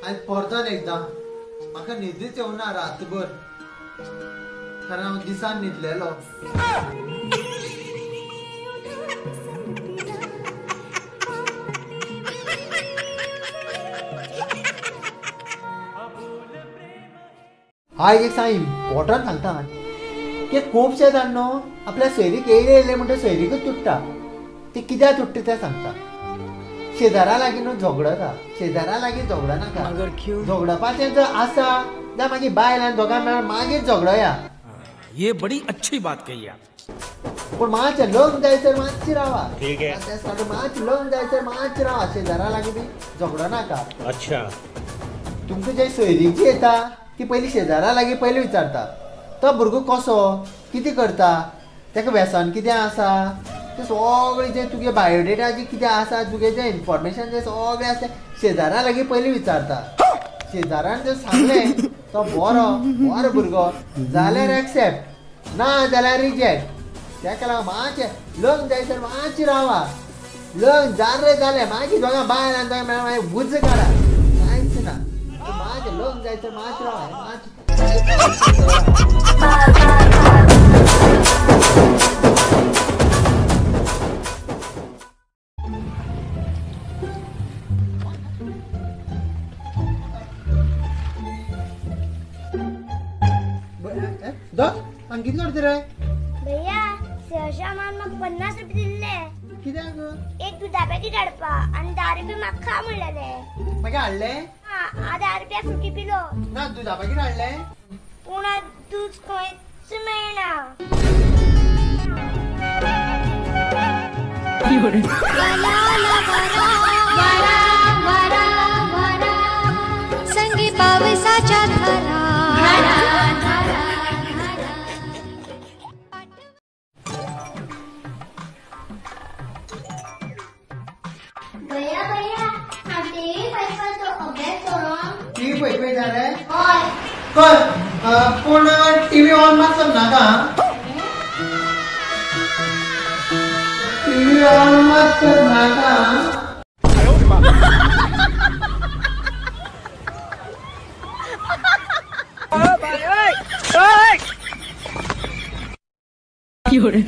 आज परतन एकदा म्हाका न्हिदूच येवना रातभर कारण हांव दिसान न्हिदलेलो. हांव एक सांग इम्पॉर्टंट सांगता की खुबशे जाण न्हू आपल्या सोयरीक येयले म्हणटा सोयरीकूच तुट्टा. ती कित्याक तुट्टा तें सांगता. शेजारा लागीं न्हू झगडता. शेजारा लागीं झगडनाका. झगडपाचें जर आसा जाल्यार मागीर बायल आनी दोगां मेळून मागीर झगडया. ये बड़ी अच्छी बात कही आप. पूण मातशें लग्न जायसर मातशी रावा. मातशें लग्न जायसर मातशी रावा. शेजारा लागीं बी झगडनाका. अच्छा. तुमकां जे सोयरीची येता ती पयलीं शेजारा लागीं पयलीं विचारता तो भुरगो कसो कितें करता तेका व्यसन कितें आसा तें सगळें जें तुगे बायोडेटा जी कितें आसा तुगे जें इन्फॉर्मेशन जें सगळें आसा शेजारा लागीं पयलीं विचारता. शेजारान जर सांगलें तो बरो भुरगो जाल्यार एक्सेप्ट ना जाल्यार रिजेक्ट. तेका लागून मातशें लग्न जायसर मातशी रावा. लग्न जालें मागीर दोगां बायल आनी दोगां मेळून मागीर बुज्ज काडा कांयच ना. मातशें लग्न जायसर मातशें रावा. किती करते रे भैया सहसा मान म्हाका 50 रुपये दिल्ले. कित्याक एक दुधा पॅकेट हाडपा आनी 10 रुपये म्हाका खा म्हणलेले. मागीर हाडले हांव 10 रुपया फ्रुटी पिलो. ना दुधा पॅकेट हाडले पूण दूध खंयच मेळना. संगी पावसाच्या धारा. भैया हांव टीव्ही पळयपाचो अभ्यास करूं. टीव्ही पळय जाले हय कर पूण टीव्ही ऑन मात करनाका. टीव्ही ऑन मात करनाका. ओए